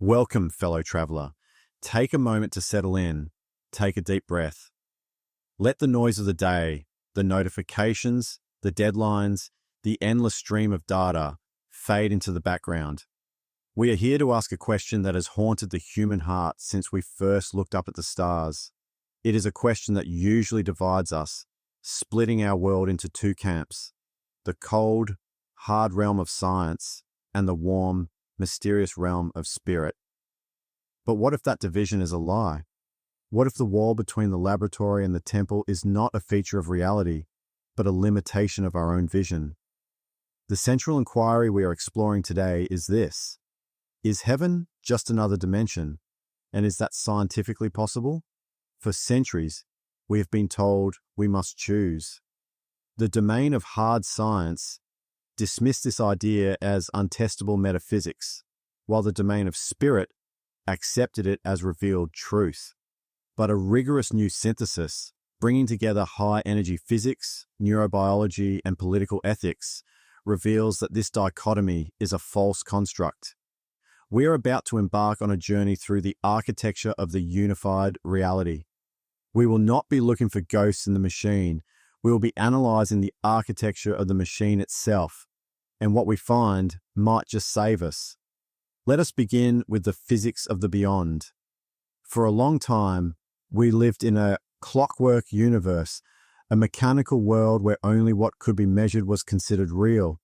Welcome, fellow traveler. Take a moment to settle in. Take a deep breath. Let the noise of the day, the notifications, the deadlines, the endless stream of data fade into the background. We are here to ask a question that has haunted the human heart since we first looked up at the stars. It is a question that usually divides us, splitting our world into two camps: the cold, hard realm of science and the warm, mysterious realm of spirit. But what if that division is a lie? What if the wall between the laboratory and the temple is not a feature of reality, but a limitation of our own vision? The central inquiry we are exploring today is this: is heaven just another dimension? And is that scientifically possible? For centuries, we have been told we must choose. The domain of hard science dismissed this idea as untestable metaphysics, while the domain of spirit accepted it as revealed truth. But a rigorous new synthesis, bringing together high-energy physics, neurobiology, and political ethics, reveals that this dichotomy is a false construct. We are about to embark on a journey through the architecture of the unified reality. We will not be looking for ghosts in the machine. We will be analyzing the architecture of the machine itself, and what we find might just save us. Let us begin with the physics of the beyond. For a long time, we lived in a clockwork universe, a mechanical world where only what could be measured was considered real.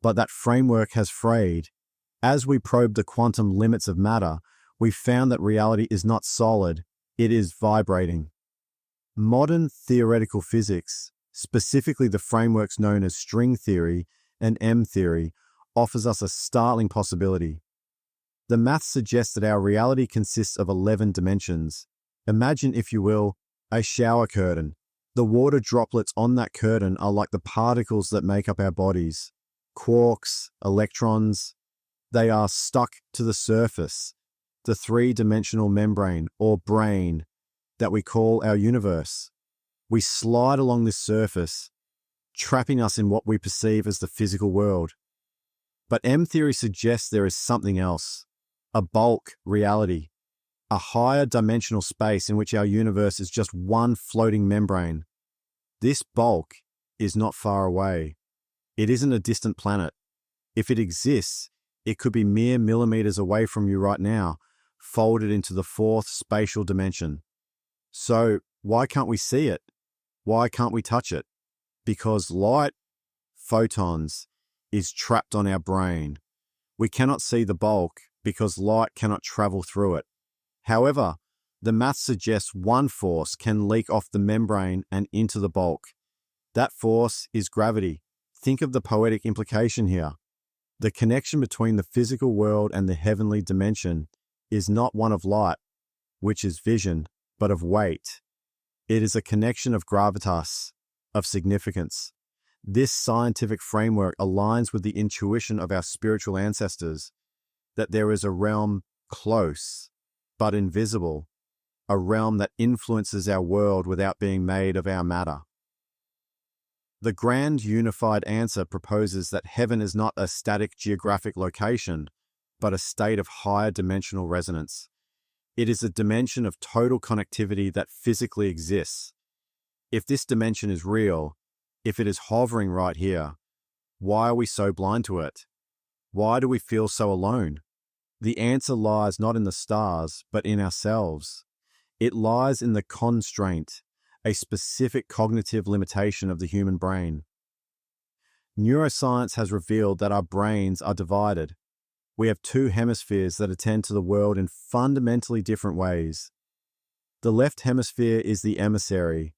But that framework has frayed. As we probed the quantum limits of matter, we found that reality is not solid, it is vibrating. Modern theoretical physics, specifically the frameworks known as string theory and M theory, offers us a startling possibility. The math suggests that our reality consists of 11 dimensions. Imagine, if you will, a shower curtain. The water droplets on that curtain are like the particles that make up our bodies. Quarks, electrons, they are stuck to the surface, the three-dimensional membrane or brain that we call our universe. We slide along this surface, trapping us in what we perceive as the physical world. But M theory suggests there is something else, a bulk reality, a higher dimensional space in which our universe is just one floating membrane. This bulk is not far away. It isn't a distant planet. If it exists, it could be mere millimeters away from you right now, folded into the fourth spatial dimension. So why can't we see it? Why can't we touch it? Because light, photons, is trapped on our brain. We cannot see the bulk because light cannot travel through it. However, the math suggests one force can leak off the membrane and into the bulk. That force is gravity. Think of the poetic implication here. The connection between the physical world and the heavenly dimension is not one of light, which is vision, but of weight. It is a connection of gravitas, of significance. This scientific framework aligns with the intuition of our spiritual ancestors, that there is a realm close, but invisible, a realm that influences our world without being made of our matter. The grand unified answer proposes that heaven is not a static geographic location, but a state of higher dimensional resonance. It is a dimension of total connectivity that physically exists. If this dimension is real, if it is hovering right here, why are we so blind to it? Why do we feel so alone? The answer lies not in the stars, but in ourselves. It lies in the constraint, a specific cognitive limitation of the human brain. Neuroscience has revealed that our brains are divided. We have two hemispheres that attend to the world in fundamentally different ways. The left hemisphere is the emissary.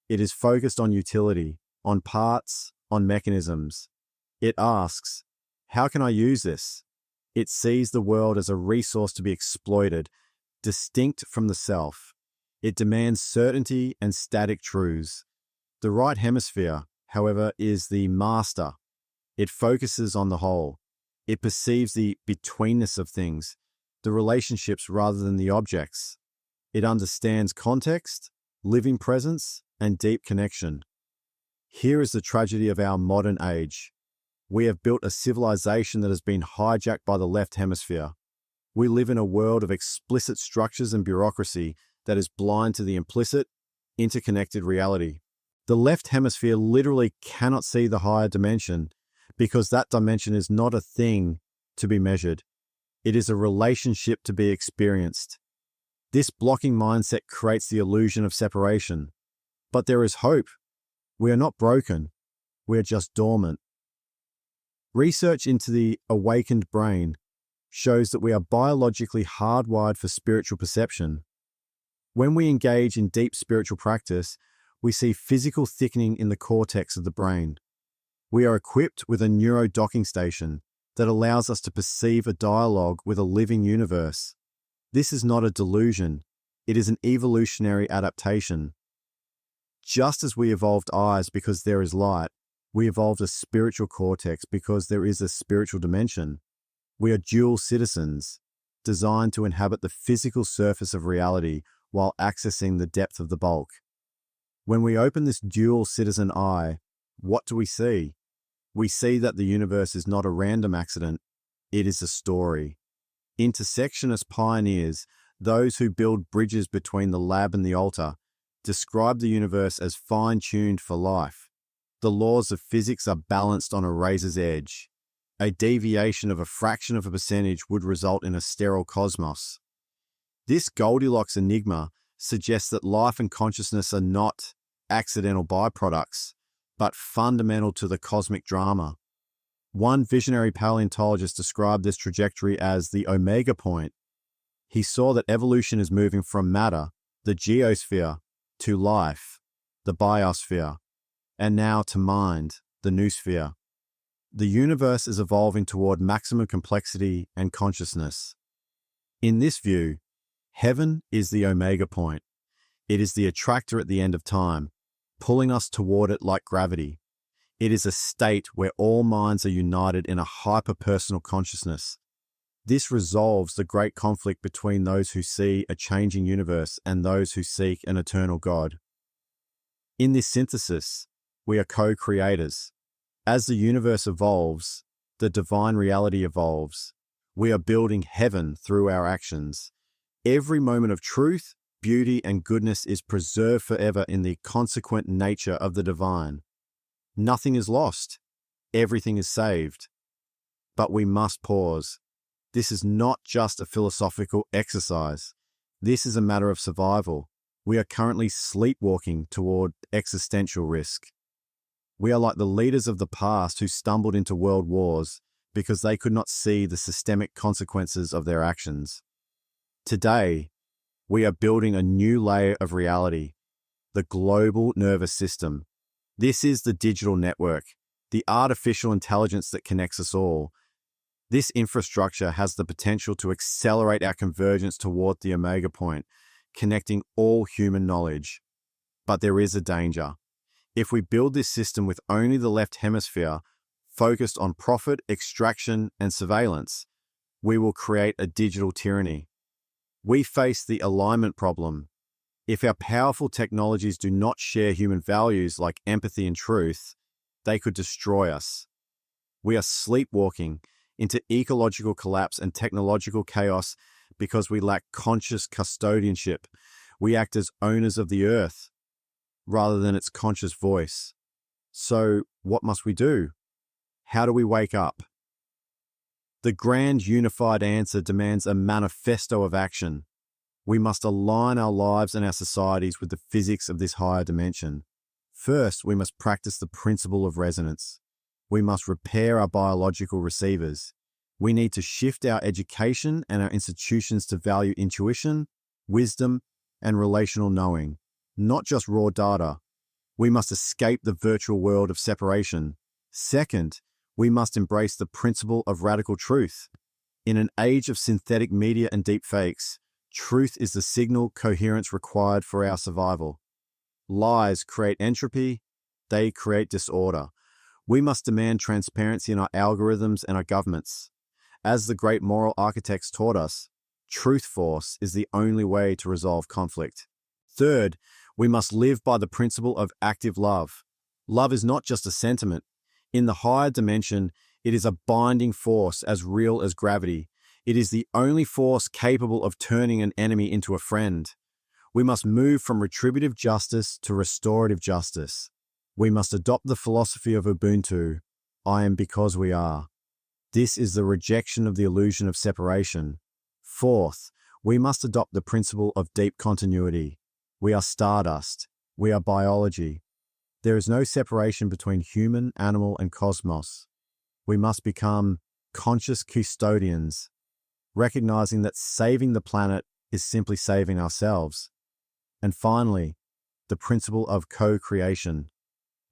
It is focused on utility, on parts, on mechanisms. It asks, how can I use this? It sees the world as a resource to be exploited, distinct from the self. It demands certainty and static truths. The right hemisphere, however, is the master. It focuses on the whole. It perceives the betweenness of things, the relationships rather than the objects. It understands context, living presence, and deep connection. Here is the tragedy of our modern age. We have built a civilization that has been hijacked by the left hemisphere. We live in a world of explicit structures and bureaucracy that is blind to the implicit, interconnected reality. The left hemisphere literally cannot see the higher dimension because that dimension is not a thing to be measured. It is a relationship to be experienced. This blocking mindset creates the illusion of separation. But there is hope. We are not broken. We are just dormant. Research into the awakened brain shows that we are biologically hardwired for spiritual perception. When we engage in deep spiritual practice, we see physical thickening in the cortex of the brain. We are equipped with a neurodocking station that allows us to perceive a dialogue with a living universe. This is not a delusion. It is an evolutionary adaptation. Just as we evolved eyes because there is light, we evolved a spiritual cortex because there is a spiritual dimension. We are dual citizens, designed to inhabit the physical surface of reality while accessing the depth of the bulk. When we open this dual citizen eye, what do we see? We see that the universe is not a random accident, it is a story. Intersectionist pioneers, those who build bridges between the lab and the altar, describe the universe as fine-tuned for life. The laws of physics are balanced on a razor's edge. A deviation of a fraction of a percentage would result in a sterile cosmos. This Goldilocks enigma suggests that life and consciousness are not accidental byproducts, but fundamental to the cosmic drama. One visionary paleontologist described this trajectory as the omega point. He saw that evolution is moving from matter, the geosphere, to life, the biosphere, and now to mind, the noosphere. The universe is evolving toward maximum complexity and consciousness. In this view, heaven is the omega point. It is the attractor at the end of time, pulling us toward it like gravity. It is a state where all minds are united in a hyper-personal consciousness. This resolves the great conflict between those who see a changing universe and those who seek an eternal God. In this synthesis, we are co-creators. As the universe evolves, the divine reality evolves. We are building heaven through our actions. Every moment of truth, beauty, and goodness is preserved forever in the consequent nature of the divine. Nothing is lost. Everything is saved. But we must pause. This is not just a philosophical exercise. This is a matter of survival. We are currently sleepwalking toward existential risk. We are like the leaders of the past who stumbled into world wars because they could not see the systemic consequences of their actions. Today, we are building a new layer of reality, the global nervous system. This is the digital network, the artificial intelligence that connects us all. This infrastructure has the potential to accelerate our convergence toward the omega point, connecting all human knowledge. But there is a danger. If we build this system with only the left hemisphere focused on profit, extraction, and surveillance, we will create a digital tyranny. We face the alignment problem. If our powerful technologies do not share human values like empathy and truth, they could destroy us. We are sleepwalking into ecological collapse and technological chaos because we lack conscious custodianship. We act as owners of the earth rather than its conscious voice. So, what must we do? How do we wake up? The grand unified answer demands a manifesto of action. We must align our lives and our societies with the physics of this higher dimension. First, we must practice the principle of resonance. We must repair our biological receivers. We need to shift our education and our institutions to value intuition, wisdom, and relational knowing, not just raw data. We must escape the virtual world of separation. Second, we must embrace the principle of radical truth. In an age of synthetic media and deepfakes, truth is the signal coherence required for our survival. Lies create entropy, they create disorder. We must demand transparency in our algorithms and our governments. As the great moral architects taught us, truth force is the only way to resolve conflict. Third, we must live by the principle of active love. Love is not just a sentiment. In the higher dimension, it is a binding force as real as gravity. It is the only force capable of turning an enemy into a friend. We must move from retributive justice to restorative justice. We must adopt the philosophy of Ubuntu, I am because we are. This is the rejection of the illusion of separation. Fourth, we must adopt the principle of deep continuity. We are stardust. We are biology. There is no separation between human, animal, and cosmos. We must become conscious custodians, recognizing that saving the planet is simply saving ourselves. And finally, the principle of co-creation.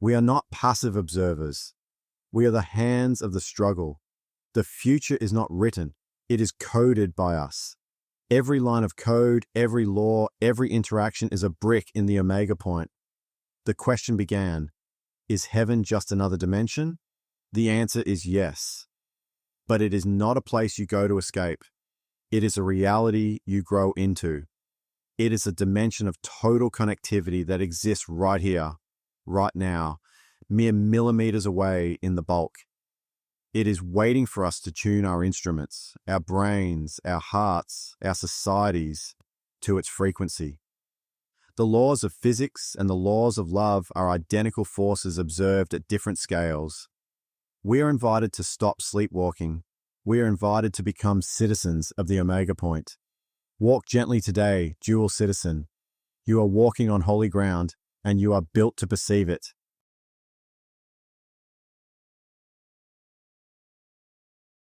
We are not passive observers. We are the hands of the struggle. The future is not written. It is coded by us. Every line of code, every law, every interaction is a brick in the omega point. The question began, is heaven just another dimension? The answer is yes. But it is not a place you go to escape. It is a reality you grow into. It is a dimension of total connectivity that exists right here, right now, mere millimeters away in the bulk. It is waiting for us to tune our instruments, our brains, our hearts, our societies to its frequency. The laws of physics and the laws of love are identical forces observed at different scales. We are invited to stop sleepwalking. We are invited to become citizens of the Omega Point. Walk gently today, dual citizen. You are walking on holy ground, and you are built to perceive it.